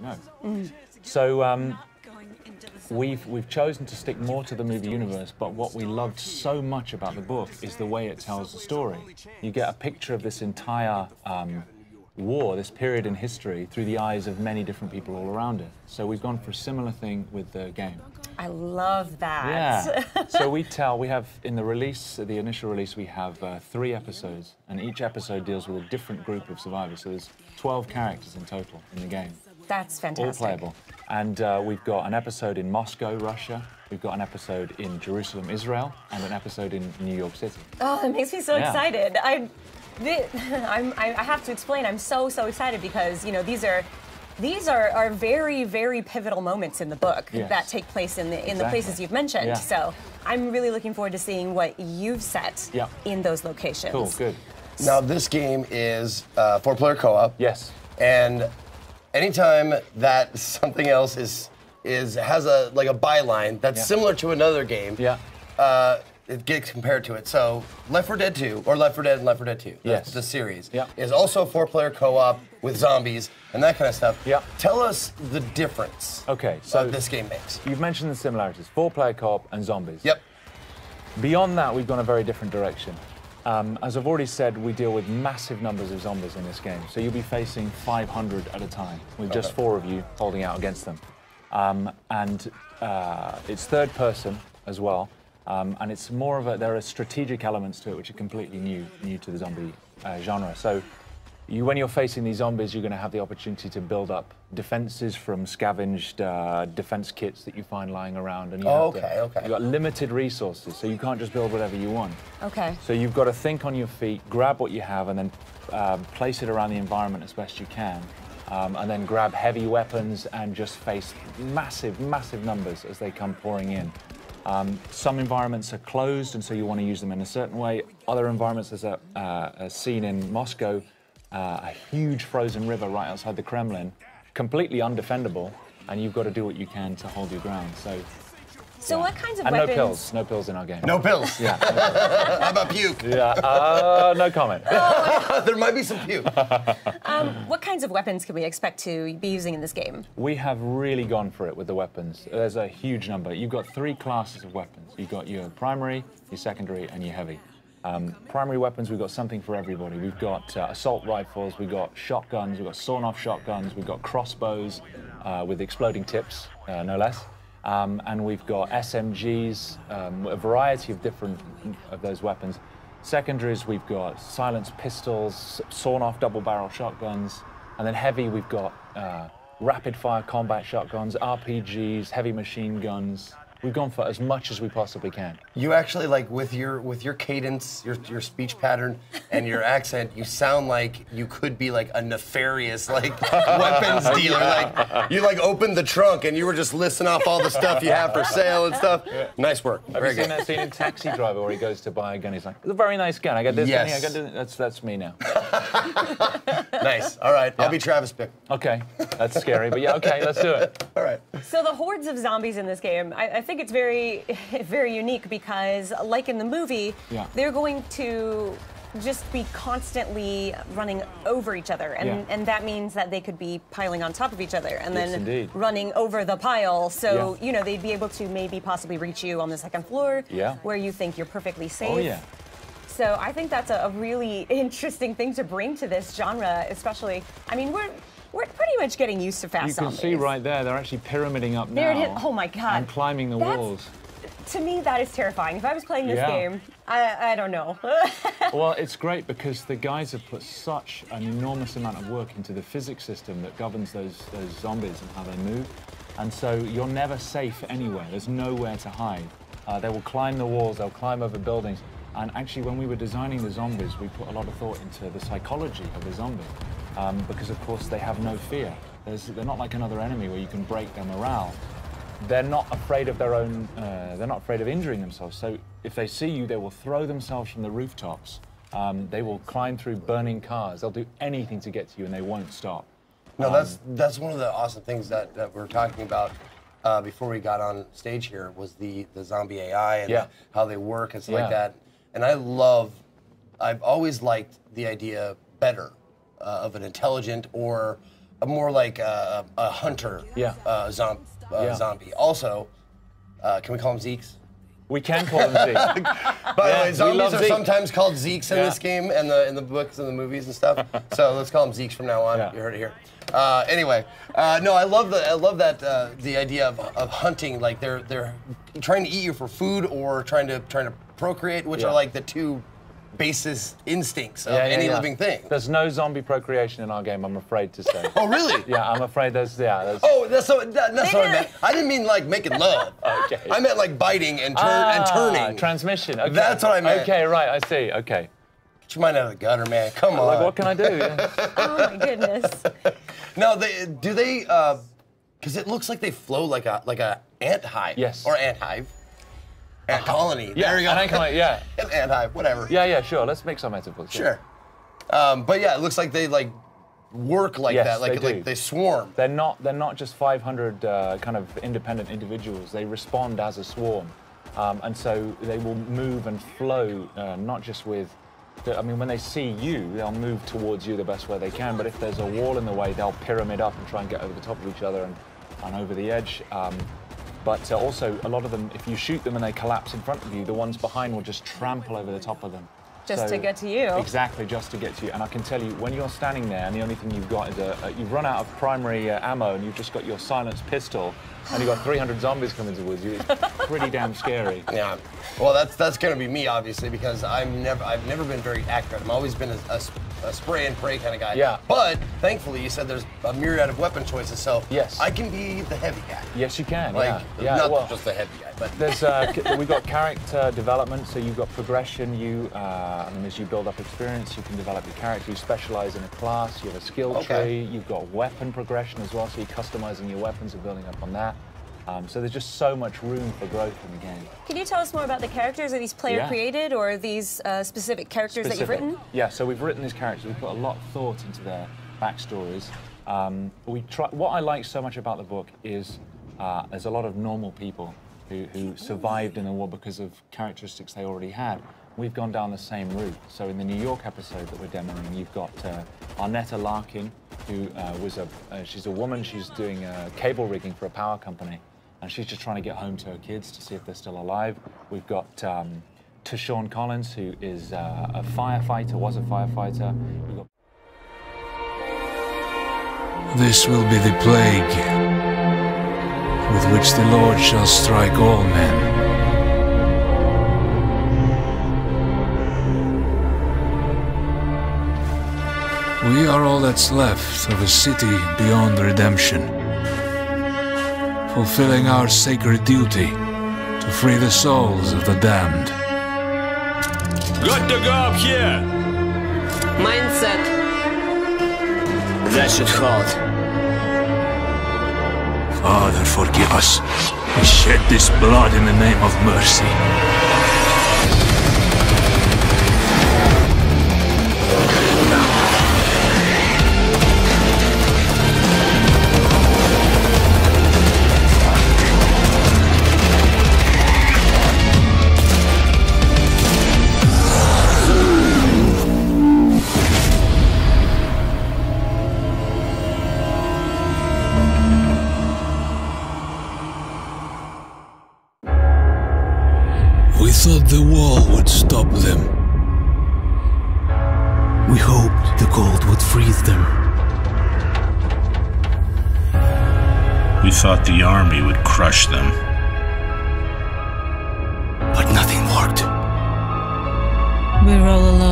know. So we've chosen to stick more to the movie universe, but what we loved so much about the book is the way it tells the story. You get a picture of this entire war, this period in history, through the eyes of many different people all around it. So we've gone for a similar thing with the game. I love that. Yeah. So we have, in the release, the initial release, we have 3 episodes, and each episode deals with a different group of survivors. So there's 12 characters in total in the game. That's fantastic. All playable. And we've got an episode in Moscow, Russia. We've got an episode in Jerusalem, Israel, and an episode in New York City. Oh, that makes me so excited. I have to explain. I'm so excited because these are very, very pivotal moments in the book that take place in the places you've mentioned. Yeah. So I'm really looking forward to seeing what you've set in those locations. Cool, good. Now this game is 4-player co-op. Yes. And anytime that something else has a byline that's similar to another game. Yeah. It gets compared to it. So Left 4 Dead 2, or Left 4 Dead and Left 4 Dead 2, the series, is also 4-player co-op with zombies and that kind of stuff. Yeah. Tell us the difference so this game makes. You've mentioned the similarities, 4-player co-op and zombies. Yep. Beyond that, we've gone a very different direction. As I've already said, we deal with massive numbers of zombies in this game. So you'll be facing 500 at a time, with just 4 of you holding out against them. It's third person as well. And it's more of there are strategic elements to it which are completely new to the zombie genre. So when you're facing these zombies, you're going to have the opportunity to build up defenses from scavenged defense kits that you find lying around. And you've got limited resources, so you can't just build whatever you want. Okay. So you've got to think on your feet, grab what you have, and then place it around the environment as best you can. And then grab heavy weapons and just face massive, massive numbers as they come pouring in. Some environments are closed, and so you want to use them in a certain way. Other environments, there's a scene in Moscow, a huge frozen river right outside the Kremlin, completely undefendable, and you've got to do what you can to hold your ground. So what kinds of weapons? And no pills in our game. No pills? Yeah. How about puke? Yeah, no comment. There might be some puke. What kinds of weapons can we expect to be using in this game? We have really gone for it with the weapons. There's a huge number. You've got 3 classes of weapons. You've got your primary, your secondary, and your heavy. Primary weapons, we've got something for everybody. We've got assault rifles, we've got shotguns, we've got sawn-off shotguns, we've got crossbows with exploding tips, no less. And we've got SMGs, a variety of different of those weapons. Secondaries, we've got silenced pistols, sawn-off double-barrel shotguns, and then heavy, we've got rapid-fire combat shotguns, RPGs, heavy machine guns. We've gone for as much as we possibly can. You actually, with your cadence, your speech pattern, and your accent, you sound like you could be a nefarious weapons dealer. You opened the trunk and you were just listing off all the stuff you have for sale and stuff. Yeah. Nice work. Have you seen that scene in Taxi Driver where he goes to buy a gun? He's like, "It's a very nice gun. I got this gun. I got this." That's me now. Nice. All right. I'll be Travis Bickle. Okay. That's scary, but yeah. Okay. Let's do it. All right. So the hordes of zombies in this game, I think it's very, very unique because, like in the movie, they're going to just be constantly running over each other, and that means that they could be piling on top of each other and then running over the pile. So they'd be able to maybe possibly reach you on the second floor, where you think you're perfectly safe. Oh yeah. So I think that's a really interesting thing to bring to this genre, especially. I mean, we're pretty much getting used to fast zombies. You can see right there, they're actually pyramiding up now. There it is. Oh my God. And climbing the walls. To me, that is terrifying. If I was playing this game, I don't know. Well, it's great because the guys have put such an enormous amount of work into the physics system that governs those zombies and how they move. And so you're never safe anywhere. There's nowhere to hide. They will climb the walls, they'll climb over buildings. And actually, when we were designing the zombies, we put a lot of thought into the psychology of the zombie. Because, of course, they have no fear. They're not like another enemy where you can break their morale. They're not afraid of their own, they're not afraid of injuring themselves. So if they see you, they will throw themselves from the rooftops. They will climb through burning cars. They'll do anything to get to you, and they won't stop. No, that's one of the awesome things that we're talking about before we got on stage here was the zombie AI and how they work and stuff like that. And I've always liked the idea better of an intelligent or more like a hunter zombie. Also, can we call them Zeeks? We can call them Zeeks. By the way, zombies are sometimes called Zeeks in this game and in the books and the movies and stuff. So let's call them Zeeks from now on. You heard it here. Anyway, no, I love that the idea of hunting. Like they're trying to eat you for food or trying to procreate, which are like the two basis instincts of any living thing. There's no zombie procreation in our game, I'm afraid to say. Oh, really? Yeah, I'm afraid there's. Oh, that's what I meant. I didn't mean like making love. Okay. I meant like biting and turning. Transmission. Okay. That's what I meant. Okay, right. I see. Okay. Get your mind out of the gutter, man. Come on. Like, what can I do? Yeah. Oh my goodness. No, do they? Because it looks like they flow like a ant hive. Yes. Or ant hive. Ant colony. Yeah, there you go. an ant colony, yeah. An ant hive, whatever. Yeah, sure. Let's make some metaphors. Sure. But yeah, it looks like they like work like that. Like they swarm. They're not just 500 kind of independent individuals. They respond as a swarm, and so they will move and flow, not just with. I mean, when they see you, they'll move towards you the best way they can. But if there's a wall in the way, they'll pyramid up and try and get over the top of each other and over the edge. But also, a lot of them, if you shoot them and they collapse in front of you, the ones behind will just trample over the top of them. Just to get to you. Exactly, just to get to you. And I can tell you, when you're standing there and the only thing you've got is you've run out of primary ammo and you've just got your silenced pistol and you've got 300 zombies coming towards you, it's pretty damn scary. Yeah. Well, that's going to be me, obviously, because I've never been very accurate. I've always been a spray and pray kind of guy. Yeah. But thankfully, you said there's a myriad of weapon choices, so yes, I can be the heavy guy. Yes, you can. Like, not just the heavy guy, but there's we've got character development, so you've got progression. I mean, as you build up experience, you can develop your character. You specialize in a class. You have a skill tree. You've got weapon progression as well, so you're customizing your weapons and building up on that. So there's just so much room for growth in the game. Can you tell us more about the characters? Are these player created or are these specific characters that you've written? Yeah, so we've written these characters. We've put a lot of thought into their backstories. What I like so much about the book is there's a lot of normal people who survived in the war because of characteristics they already had. We've gone down the same route. So in the New York episode that we're demoing, you've got Arnetta Larkin, who she's a woman. She's doing cable rigging for a power company. And she's just trying to get home to her kids to see if they're still alive. We've got Tashawn Collins, who is a firefighter, was a firefighter. This will be the plague with which the Lord shall strike all men. We are all that's left of a city beyond redemption, fulfilling our sacred duty to free the souls of the damned. Good to go up here! Mindset. That should hold. Father, forgive us. We shed this blood in the name of mercy. We thought the wall would stop them. We hoped the cold would freeze them. We thought the army would crush them. But nothing worked. We're all alone.